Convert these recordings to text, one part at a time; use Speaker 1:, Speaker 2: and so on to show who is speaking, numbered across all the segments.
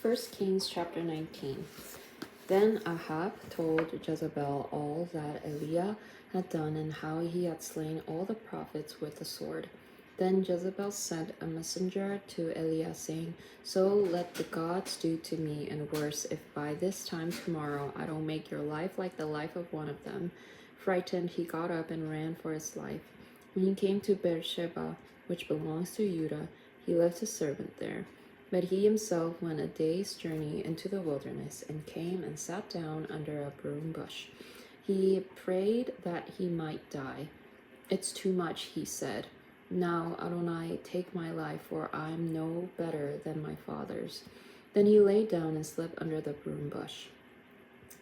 Speaker 1: 1 Kings chapter 19. Then Ahab told Jezebel all that Eliah had done and how he had slain all the prophets with the sword. Then Jezebel sent a messenger to Eliah, saying, So let the gods do to me, and worse, if by this time tomorrow I don't make your life like the life of one of them. Frightened, he got up and ran for his life. When he came to Beersheba, which belongs to Judah, he left his servant there. But he himself went a day's journey into the wilderness, and came and sat down under a broom bush. He prayed that he might die. It's too much, he said. Now, Adonai, take my life, for I am no better than my fathers. Then he lay down and slept under the broom bush.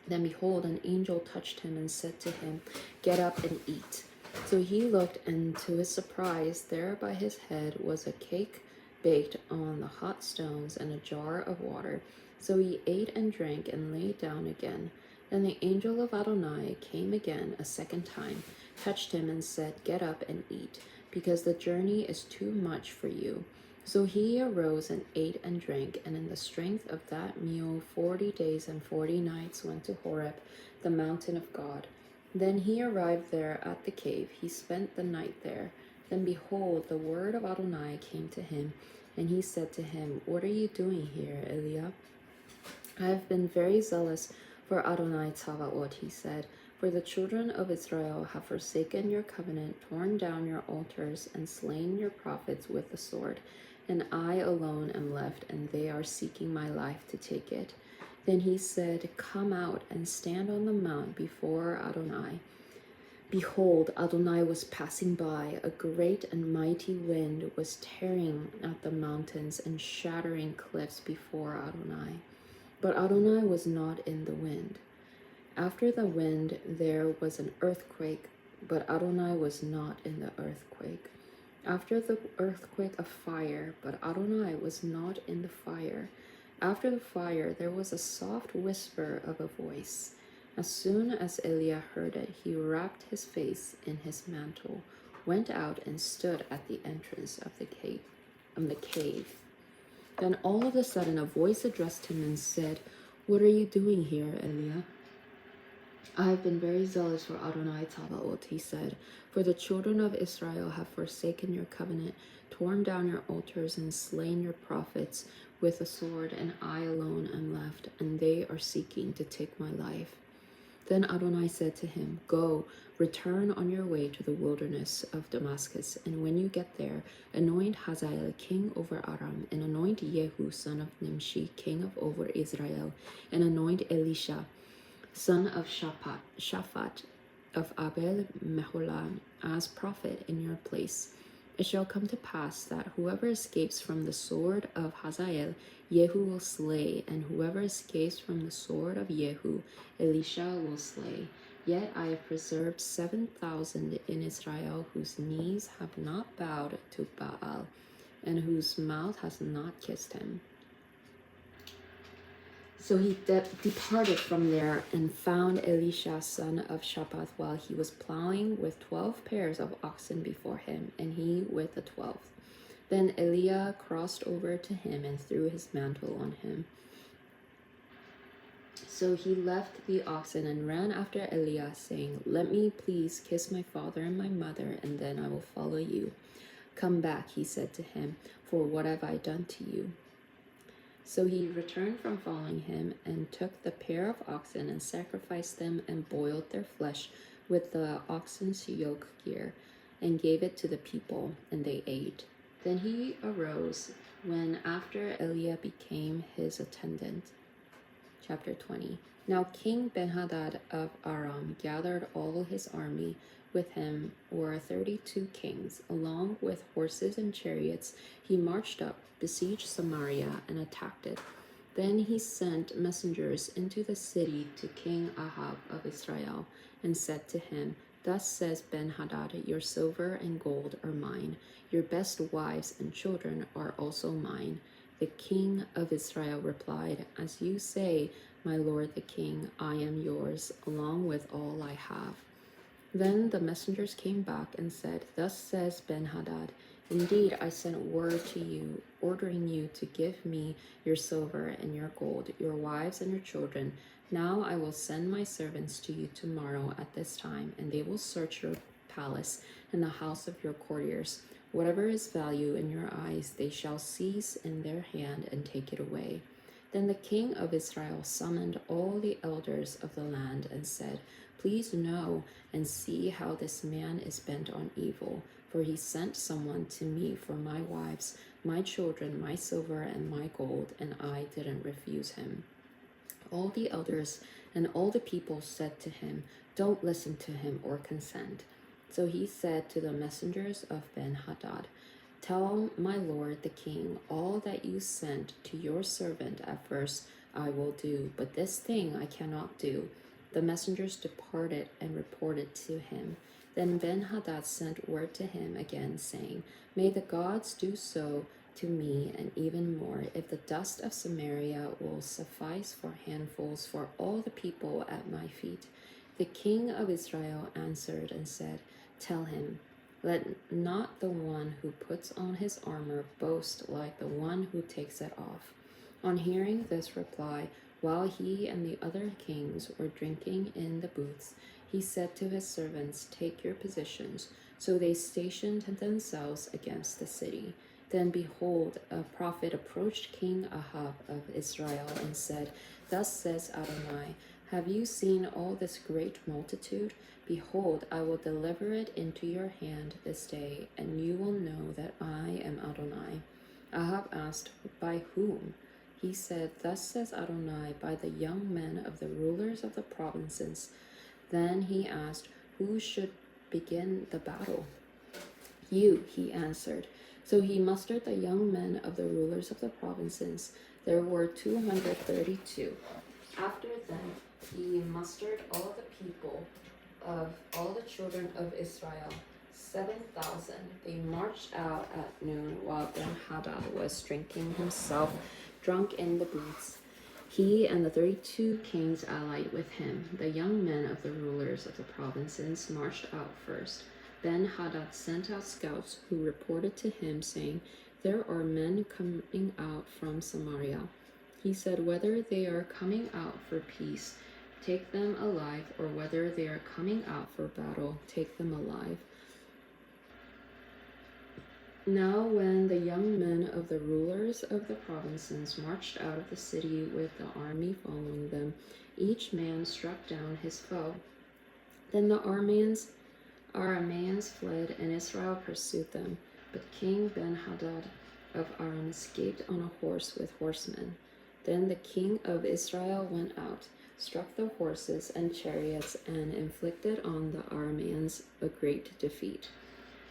Speaker 1: Then behold, an angel touched him and said to him, Get up and eat. So he looked, and to his surprise, there by his head was a cake baked on the hot stones and a jar of water. So he ate and drank and lay down again. Then the angel of Adonai came again a second time, touched him and said, Get up and eat, because the journey is too much for you. So he arose and ate and drank, and in the strength of that meal 40 days and 40 nights went to Horeb, the mountain of God. Then he arrived there at the cave. He spent the night there. Then behold, the word of Adonai came to him, and he said to him, What are you doing here, Eliah? I have been very zealous for Adonai Tzavaot, he said, for the children of Israel have forsaken your covenant, torn down your altars, and slain your prophets with the sword. And I alone am left, and they are seeking my life to take it. Then he said, Come out and stand on the mount before Adonai. Behold, Adonai was passing by. A great and mighty wind was tearing at the mountains and shattering cliffs before Adonai. But Adonai was not in the wind. After the wind there was an earthquake, but Adonai was not in the earthquake. After the earthquake a fire, but Adonai was not in the fire. After the fire there was a soft whisper of a voice. As soon as Eliah heard it, he wrapped his face in his mantle, went out and stood at the entrance of the cave. Then all of a sudden a voice addressed him and said, What are you doing here, Eliah? I have been very zealous for Adonai Tzavaot, he said, for the children of Israel have forsaken your covenant, torn down your altars, and slain your prophets with a sword, and I alone am left, and they are seeking to take my life. Then Adonai said to him, Go, return on your way to the wilderness of Damascus, and when you get there, anoint Hazael king over Aram, and anoint Jehu son of Nimshi king over Israel, and anoint Elisha son of Shaphat of Abel Meholah as prophet in your place. It shall come to pass that whoever escapes from the sword of Hazael, Jehu will slay, and whoever escapes from the sword of Jehu, Elisha will slay. Yet I have preserved 7,000 in Israel whose knees have not bowed to Baal, and whose mouth has not kissed him. So he departed from there and found Elisha son of Shaphat while he was plowing with 12 pairs of oxen before him, and he with the 12th. Then Eliah crossed over to him and threw his mantle on him. So he left the oxen and ran after Eliah, saying, Let me please kiss my father and my mother, and then I will follow you. Come back, he said to him, for what have I done to you? So he returned from following him and took the pair of oxen and sacrificed them and boiled their flesh with the oxen's yoke gear and gave it to the people, and they ate. Then he arose when after Eliah became his attendant. Chapter 20. Now King Benhadad of Aram gathered all his army. With him were 32 kings. Along with horses and chariots, he marched up, besieged Samaria, and attacked it. Then he sent messengers into the city to King Ahab of Israel, and said to him, Thus says Benhadad, Your silver and gold are mine. Your best wives and children are also mine. The king of Israel replied, As you say, my lord the king, I am yours, along with all I have. Then the messengers came back and said, Thus says Benhadad, Indeed, I sent word to you, ordering you to give me your silver and your gold, your wives and your children. Now I will send my servants to you tomorrow at this time, and they will search your palace and the house of your courtiers. Whatever is value in your eyes, they shall seize in their hand and take it away. Then the king of Israel summoned all the elders of the land and said, Please know and see how this man is bent on evil. For he sent someone to me for my wives, my children, my silver, and my gold, and I didn't refuse him. All the elders and all the people said to him, Don't listen to him or consent. So he said to the messengers of Ben-Hadad, Tell my lord the king, all that you sent to your servant at first I will do, but this thing I cannot do. The messengers departed and reported to him. Then Ben-Hadad sent word to him again, saying, May the gods do so to me, and even more, if the dust of Samaria will suffice for handfuls for all the people at my feet. The king of Israel answered and said, Tell him, let not the one who puts on his armor boast like the one who takes it off. On hearing this reply, while he and the other kings were drinking in the booths, he said to his servants, Take your positions. So they stationed themselves against the city. Then behold, a prophet approached King Ahab of Israel and said, Thus says Adonai, Have you seen all this great multitude? Behold, I will deliver it into your hand this day, and you will know that I am Adonai. Ahab asked, By whom? He said, Thus says Adonai, by the young men of the rulers of the provinces. Then he asked, Who should begin the battle? You, he answered. So he mustered the young men of the rulers of the provinces. There were 232. After them, he mustered all the people of all the children of Israel, 7,000. They marched out at noon while Ben-Hadad was drinking himself drunk in the booths. He and the 32 kings allied with him. The young men of the rulers of the provinces marched out first. Ben-Hadad sent out scouts who reported to him, saying, There are men coming out from Samaria. He said, Whether they are coming out for peace, take them alive, or whether they are coming out for battle, take them alive. Now when the young men of the rulers of the provinces marched out of the city with the army following them, each man struck down his foe. Then the Arameans fled, and Israel pursued them. But King Ben-Hadad of Aram escaped on a horse with horsemen. Then the king of Israel went out, struck the horses and chariots, and inflicted on the Arameans a great defeat.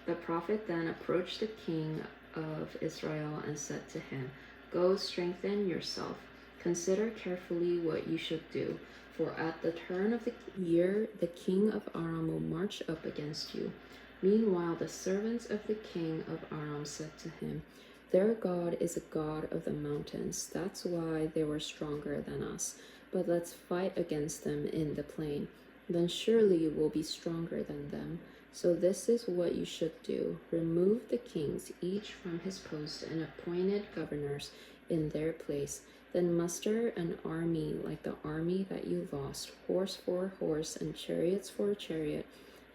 Speaker 1: The prophet then approached the king of Israel and said to him, Go strengthen yourself. Consider carefully what you should do, for at the turn of the year the king of Aram will march up against you. Meanwhile the servants of the king of Aram said to him, Their God is a God of the mountains. That's why they were stronger than us. But let's fight against them in the plain. Then surely you will be stronger than them. So this is what you should do. Remove the kings, each from his post, and appointed governors in their place. Then muster an army like the army that you lost, horse for horse and chariots for chariot,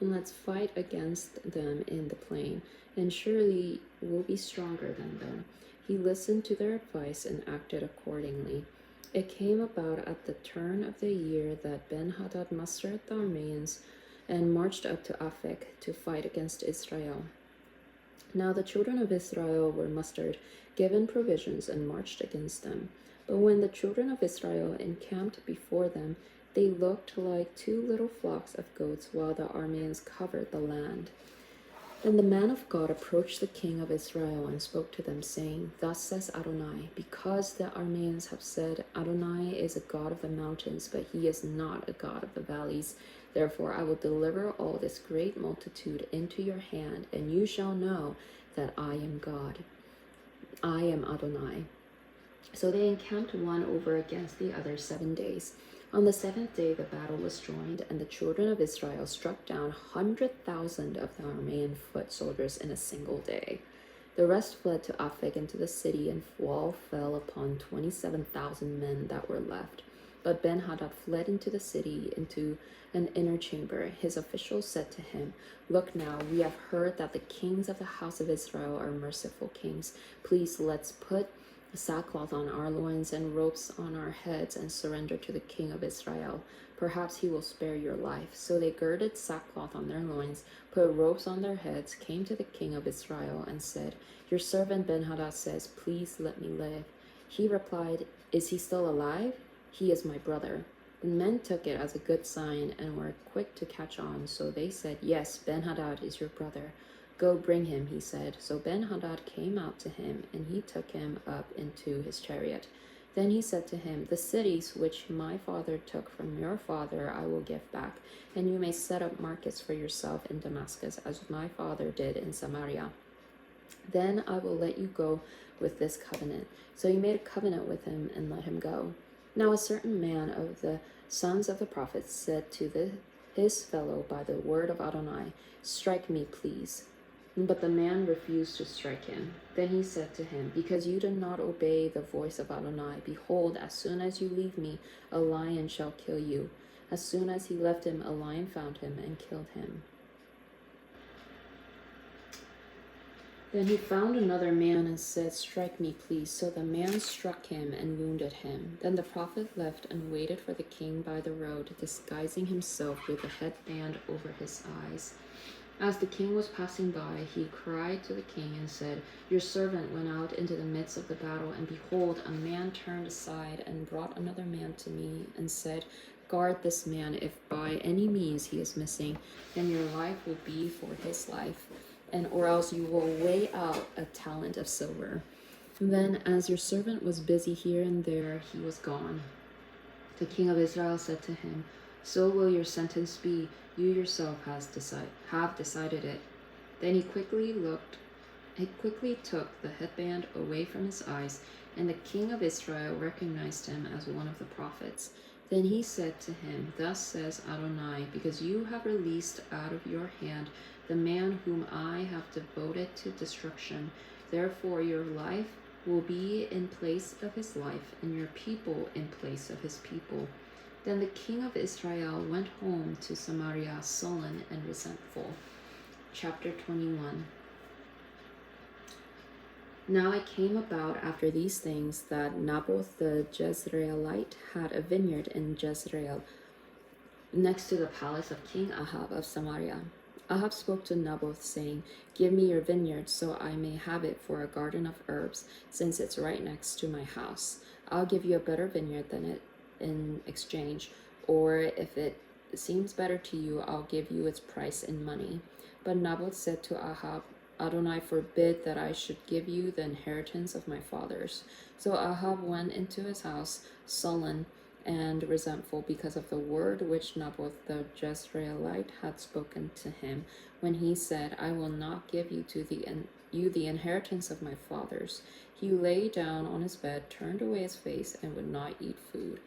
Speaker 1: and let's fight against them in the plain, and surely we'll be stronger than them. He listened to their advice and acted accordingly. It came about at the turn of the year that Ben-Hadad mustered the Arameans and marched up to Aphek to fight against Israel. Now the children of Israel were mustered, given provisions, and marched against them. But when the children of Israel encamped before them, they looked like two little flocks of goats, while the Arameans covered the land. Then the man of God approached the king of Israel and spoke to them, saying, Thus says Adonai, because the Arameans have said, Adonai is a God of the mountains, but he is not a God of the valleys. Therefore I will deliver all this great multitude into your hand, and you shall know that I am God. I am Adonai. So they encamped one over against the other 7 days. On the 7th day the battle was joined, and the children of Israel struck down 100,000 of the Aramean foot soldiers in a single day. The rest fled to Aphek into the city, and wall fell upon 27,000 men that were left. But Ben-Hadad fled into the city, into an inner chamber. His officials said to him, "Look now, we have heard that the kings of the house of Israel are merciful kings. Please let's put sackcloth on our loins and ropes on our heads and surrender to the king of Israel. Perhaps he will spare your life." So they girded sackcloth on their loins, put ropes on their heads, came to the king of Israel, and said, "Your servant Ben-Hadad says, 'Please let me live.'" He replied, "Is he still alive? He is my brother." The men took it as a good sign and were quick to catch on. So they said, "Yes, Ben-Hadad is your brother." "Go bring him," he said. So Ben-Hadad came out to him, and he took him up into his chariot. Then he said to him, "The cities which my father took from your father I will give back, and you may set up markets for yourself in Damascus, as my father did in Samaria. Then I will let you go with this covenant." So he made a covenant with him and let him go. Now a certain man of the sons of the prophets said to his fellow by the word of Adonai, "Strike me, please." But the man refused to strike him. Then he said to him, "Because you did not obey the voice of Adonai, behold, as soon as you leave me, a lion shall kill you." As soon as he left him, a lion found him and killed him. Then he found another man and said, "Strike me, please." So the man struck him and wounded him. Then the prophet left and waited for the king by the road, disguising himself with a headband over his eyes. As the king was passing by, he cried to the king and said, "Your servant went out into the midst of the battle, and behold, a man turned aside and brought another man to me and said, 'Guard this man. If by any means he is missing, then your life will be for his life, or else you will weigh out a talent of silver.' Then, as your servant was busy here and there, he was gone." The king of Israel said to him, "So will your sentence be. You yourself have decided it." Then he quickly took the headband away from his eyes, and the king of Israel recognized him as one of the prophets. Then he said to him, "Thus says Adonai, because you have released out of your hand the man whom I have devoted to destruction, therefore your life will be in place of his life, and your people in place of his people." Then the king of Israel went home to Samaria sullen and resentful. Chapter 21. Now it came about after these things that Naboth the Jezreelite had a vineyard in Jezreel, next to the palace of King Ahab of Samaria. Ahab spoke to Naboth, saying, "Give me your vineyard, so I may have it for a garden of herbs, since it's right next to my house. I'll give you a better vineyard than it in exchange, or if it seems better to you, I'll give you its price in money." But Naboth said to Ahab, "Adonai forbid that I should give you the inheritance of my fathers." So Ahab went into his house sullen and resentful because of the word which Naboth the Jezreelite had spoken to him, when he said, "I will not give you the inheritance of my fathers." He lay down on his bed, turned away his face, and would not eat food.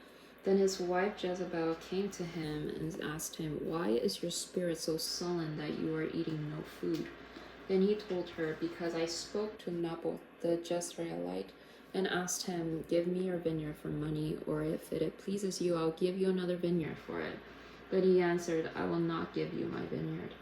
Speaker 1: Then his wife Jezebel came to him and asked him, "Why is your spirit so sullen that you are eating no food?" Then he told her, "Because I spoke to Naboth the Jezreelite and asked him, 'Give me your vineyard for money, or if it pleases you, I'll give you another vineyard for it.' But he answered, 'I will not give you my vineyard.'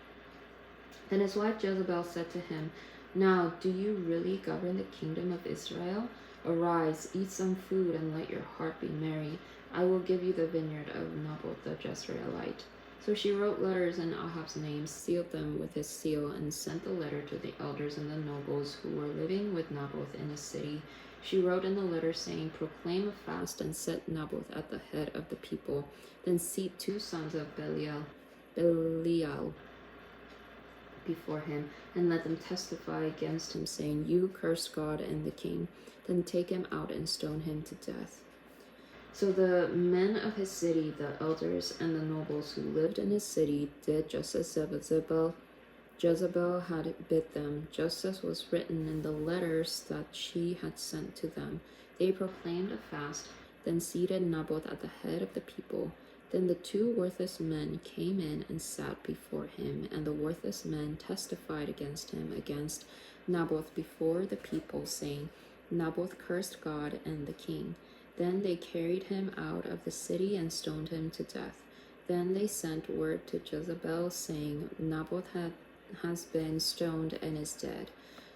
Speaker 1: Then his wife Jezebel said to him, 'Now, do you really govern the kingdom of Israel? Arise, eat some food, and let your heart be merry. I will give you the vineyard of Naboth the Jezreelite.' So she wrote letters in Ahab's name, sealed them with his seal, and sent the letter to the elders and the nobles who were living with Naboth in his city. She wrote in the letter, saying, 'Proclaim a fast and set Naboth at the head of the people. Then seat 2 sons of Belial before him, and let them testify against him, saying, "You cursed God and the king." Then take him out and stone him to death." So the men of his city, the elders and the nobles who lived in his city, did just as Jezebel had bid them, just as was written in the letters that she had sent to them. They proclaimed a fast, then seated Naboth at the head of the people. Then the 2 worthless men came in and sat before him, and the worthless men testified against him against Naboth before the people, saying, Naboth cursed God and the king. Then they carried him out of the city and stoned him to death. Then they sent word to Jezebel, saying, Naboth has been stoned and is dead.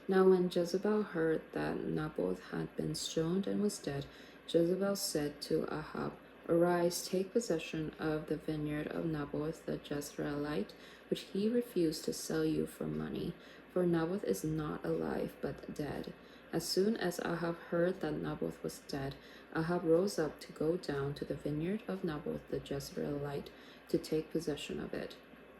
Speaker 1: Now when Jezebel heard that Naboth had been stoned and was dead, Jezebel said to Ahab, Arise, take possession of the vineyard of Naboth the Jezreelite, which he refused to sell you for money. For Naboth is not alive, but dead. As soon as Ahab heard that Naboth was dead, Ahab rose up to go down to the vineyard of Naboth the Jezreelite to take possession of it.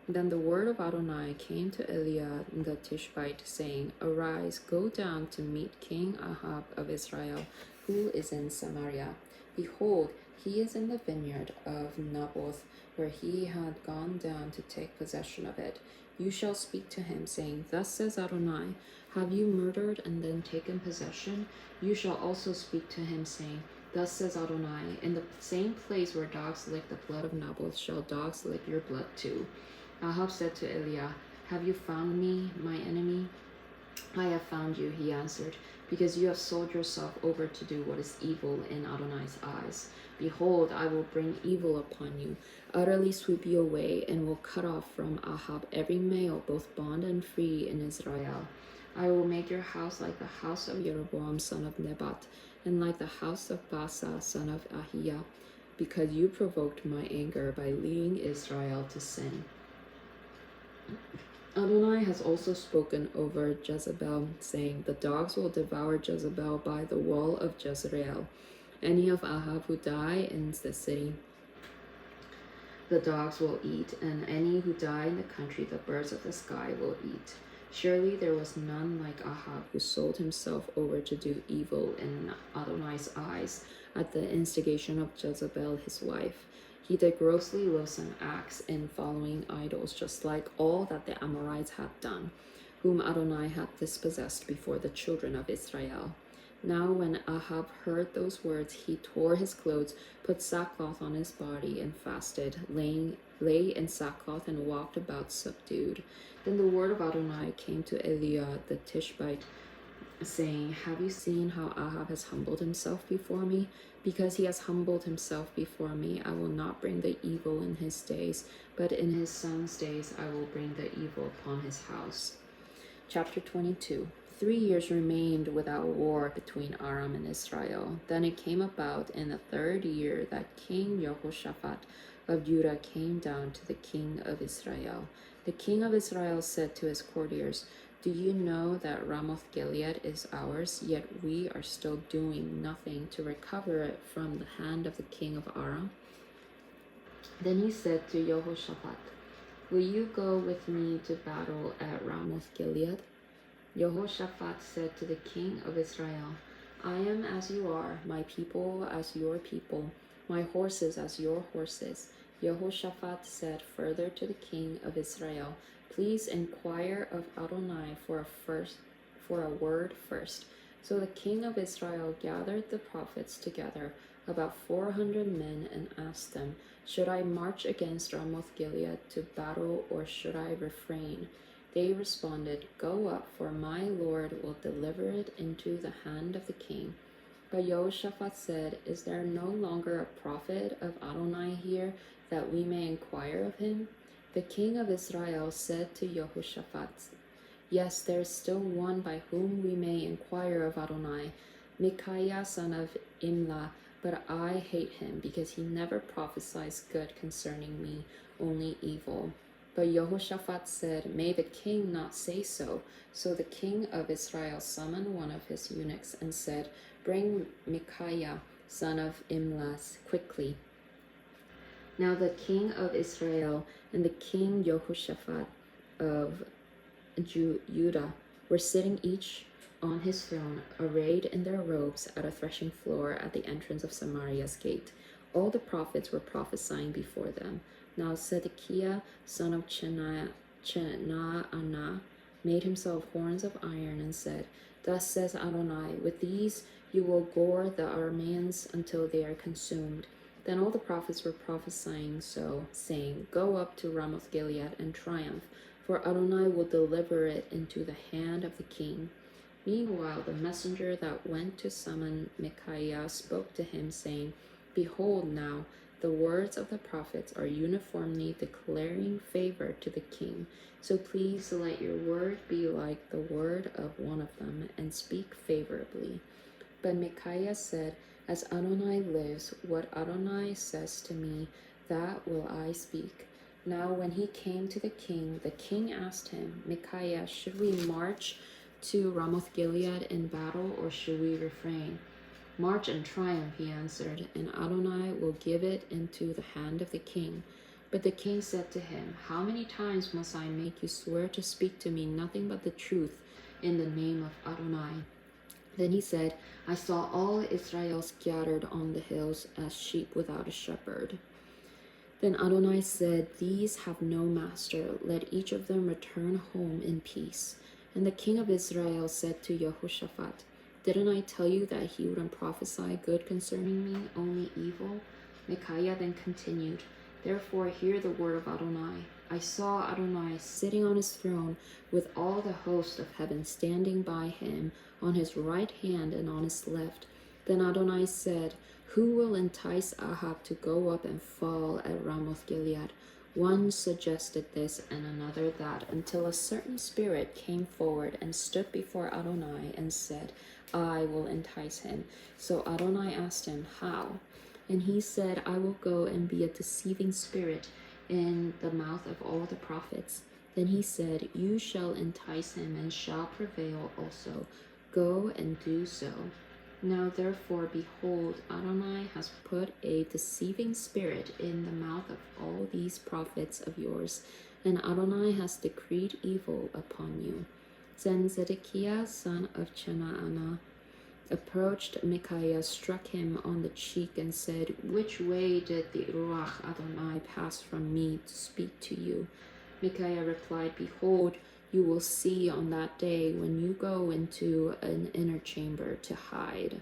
Speaker 1: Then the word of Adonai came to Eliah the Tishbite, saying, Arise, go down to meet King Ahab of Israel, who is in Samaria. Behold, he is in the vineyard of Naboth, where he had gone down to take possession of it. You shall speak to him, saying, Thus says Adonai, Have you murdered and then taken possession? You shall also speak to him, saying, Thus says Adonai, In the same place where dogs lick the blood of Naboth shall dogs lick your blood too. Ahab said to Eliah, Have you found me, my enemy? I have found you, he answered, because you have sold yourself over to do what is evil in Adonai's eyes. Behold, I will bring evil upon you, utterly sweep you away, and will cut off from Ahab every male, both bond and free, in Israel. I will make your house like the house of Jeroboam son of Nebat, and like the house of Baasa son of Ahiah, because you provoked my anger by leading Israel to sin. Adonai has also spoken over Jezebel, saying, The dogs will devour Jezebel by the wall of Jezreel. Any of Ahab who die in the city, the dogs will eat, and any who die in the country, the birds of the sky will eat. Surely there was none like Ahab, who sold himself over to do evil in Adonai's eyes, at the instigation of Jezebel his wife. He did grossly loathsome acts in following idols, just like all that the Amorites had done, whom Adonai had dispossessed before the children of Israel. Now when Ahab heard those words, he tore his clothes, put sackcloth on his body, and fasted, lay in sackcloth, and walked about subdued. Then the word of Adonai came to Eliah the Tishbite, saying, Have you seen how Ahab has humbled himself before me? Because he has humbled himself before me, I will not bring the evil in his days, but in his son's days I will bring the evil upon his house. Chapter 22. 3 years remained without war between Aram and Israel. Then it came about in the 3rd year that King Jehoshaphat of Judah came down to the king of Israel. The king of Israel said to his courtiers, Do you know that Ramoth Gilead is ours, yet we are still doing nothing to recover it from the hand of the king of Aram? Then he said to Jehoshaphat, Will you go with me to battle at Ramoth Gilead? Jehoshaphat said to the king of Israel, I am as you are, my people as your people, my horses as your horses. Jehoshaphat said further to the king of Israel, Please inquire of Adonai for a word first. So the king of Israel gathered the prophets together, about 400 men, and asked them, Should I march against Ramoth Gilead to battle, or should I refrain? They responded, Go up, for my Lord will deliver it into the hand of the king. But Jehoshaphat said, Is there no longer a prophet of Adonai here, that we may inquire of him? The king of Israel said to Jehoshaphat, Yes, there is still one by whom we may inquire of Adonai, Micaiah son of Imlah, but I hate him, because he never prophesies good concerning me, only evil. But Jehoshaphat said, May the king not say so. So the king of Israel summoned one of his eunuchs and said, Bring Micaiah, son of Imlah, quickly. Now the king of Israel and the king Jehoshaphat of Judah were sitting each on his throne, arrayed in their robes, at a threshing floor at the entrance of Samaria's gate. All the prophets were prophesying before them. Now Zedekiah, son of Chenaanah, made himself horns of iron and said, Thus says Adonai, with these you will gore the Arameans until they are consumed. Then all the prophets were prophesying so, saying, Go up to Ramoth Gilead and triumph, for Adonai will deliver it into the hand of the king. Meanwhile, the messenger that went to summon Micaiah spoke to him, saying, Behold, now the words of the prophets are uniformly declaring favor to the king. So please let your word be like the word of one of them, and speak favorably. But Micaiah said, As Adonai lives, what Adonai says to me, that will I speak. Now when he came to the king asked him, Micaiah, should we march to Ramoth Gilead in battle, or should we refrain? March and triumph, he answered, and Adonai will give it into the hand of the king. But the king said to him, How many times must I make you swear to speak to me nothing but the truth in the name of Adonai? Then he said, I saw all Israel scattered on the hills as sheep without a shepherd. Then Adonai said, These have no master. Let each of them return home in peace. And the king of Israel said to Jehoshaphat, Didn't I tell you that he wouldn't prophesy good concerning me, only evil? Micaiah then continued, Therefore hear the word of Adonai. I saw Adonai sitting on his throne with all the host of heaven standing by him on his right hand and on his left. Then Adonai said, Who will entice Ahab to go up and fall at Ramoth Gilead? One suggested this and another that, until a certain spirit came forward and stood before Adonai and said, I will entice him. So Adonai asked him, How? And he said, I will go and be a deceiving spirit in the mouth of all the prophets. Then he said, You shall entice him and shall prevail also. Go and do so. Now therefore, behold, Adonai has put a deceiving spirit in the mouth of all these prophets of yours, and Adonai has decreed evil upon you. Then Zedekiah, son of Chenaanah, approached Micaiah, struck him on the cheek, and said, Which way did the Ruach Adonai pass from me to speak to you? Micaiah replied, Behold, you will see on that day when you go into an inner chamber to hide.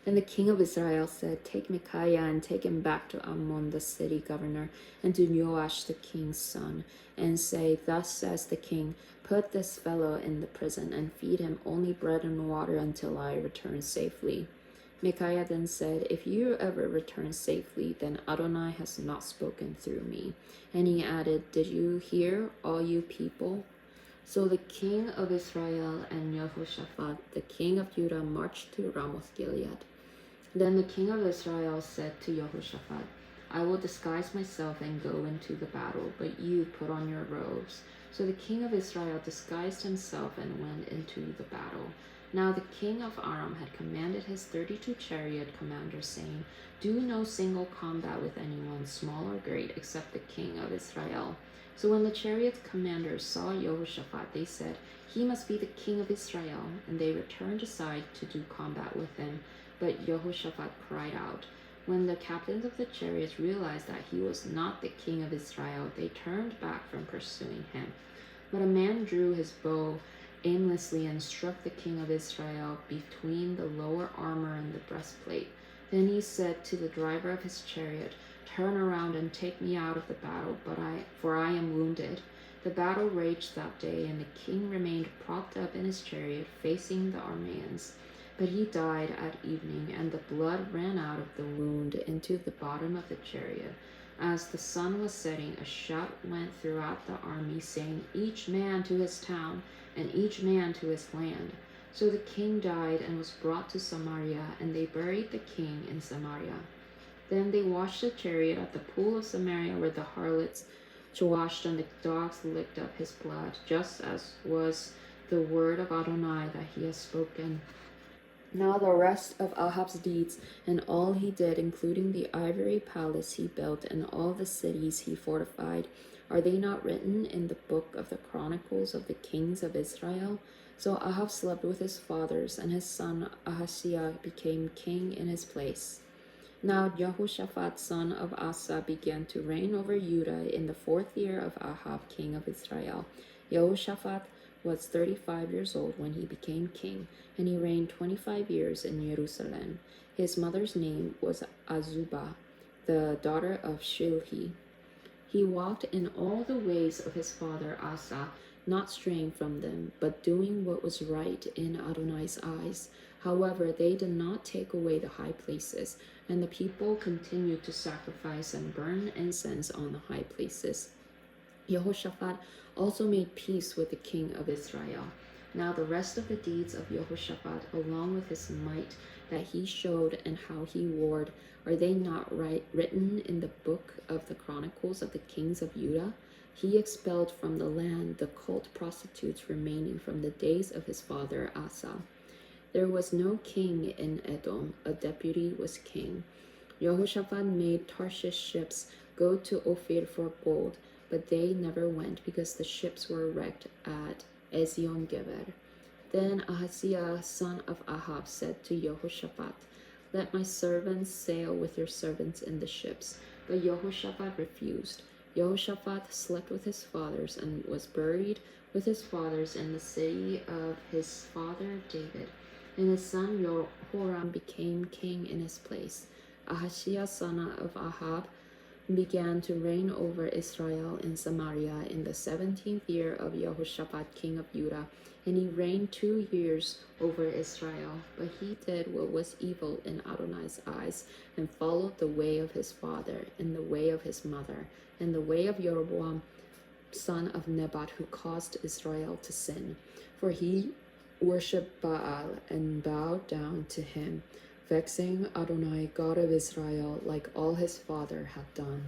Speaker 1: Then the king of Israel said, Take Micaiah and take him back to Ammon the city governor, and to Joash the king's son, and say, Thus says the king, Put this fellow in the prison, and feed him only bread and water until I return safely. Micaiah then said, If you ever return safely, then Adonai has not spoken through me. And he added, Did you hear, all you people? So the king of Israel and Jehoshaphat, the king of Judah, marched to Ramoth Gilead. Then the king of Israel said to Jehoshaphat, I will disguise myself and go into the battle, but you put on your robes. So the king of Israel disguised himself and went into the battle. Now the king of Aram had commanded his 32 chariot commanders, saying, Do no single combat with anyone, small or great, except the king of Israel. So when the chariot commanders saw Jehoshaphat, they said, He must be the king of Israel. And they returned aside to do combat with him. But Jehoshaphat cried out. When the captains of the chariots realized that he was not the king of Israel, they turned back from pursuing him. But a man drew his bow aimlessly and struck the king of Israel between the lower armor and the breastplate. Then he said to the driver of his chariot, Turn around and take me out of the battle, for I am wounded. The battle raged that day, and the king remained propped up in his chariot, facing the Arameans. But he died at evening, and the blood ran out of the wound into the bottom of the chariot. As the sun was setting, a shout went throughout the army, saying, Each man to his town, and each man to his land. So the king died and was brought to Samaria, and they buried the king in Samaria. Then they washed the chariot at the pool of Samaria where the harlots washed, and the dogs licked up his blood, just as was the word of Adonai that he has spoken. Now the rest of Ahab's deeds and all he did, including the ivory palace he built and all the cities he fortified, are they not written in the book of the Chronicles of the kings of Israel? So Ahab slept with his fathers, and his son Ahaziah became king in his place. Now Jehoshaphat, son of Asa, began to reign over Judah in the 4th year of Ahab, king of Israel. Jehoshaphat was 35 years old when he became king, and he reigned 25 years in Jerusalem. His mother's name was Azubah, the daughter of Shilhi. He walked in all the ways of his father Asa, not straying from them, but doing what was right in Adonai's eyes. However, they did not take away the high places, and the people continued to sacrifice and burn incense on the high places. Jehoshaphat also made peace with the king of Israel. Now the rest of the deeds of Jehoshaphat, along with his might that he showed and how he warred, are they not written in the book of the Chronicles of the kings of Judah? He expelled from the land the cult prostitutes remaining from the days of his father Asa. There was no king in Edom, a deputy was king. Jehoshaphat made Tarshish ships go to Ophir for gold, but they never went because the ships were wrecked at Ezion Geber. Then Ahaziah son of Ahab said to Jehoshaphat, "Let my servants sail with your servants in the ships." But Jehoshaphat refused. Jehoshaphat slept with his fathers and was buried with his fathers in the city of his father David. And his son Jehoram became king in his place. Ahaziah son of Ahab began to reign over Israel in Samaria in the 17th year of Jehoshaphat king of Judah, and he reigned 2 years over Israel. But he did what was evil in Adonai's eyes, and followed the way of his father, and the way of his mother, and the way of Jeroboam son of Nebat, who caused Israel to sin. For he worshipped Baal and bowed down to him, vexing Adonai, God of Israel, like all his father had done.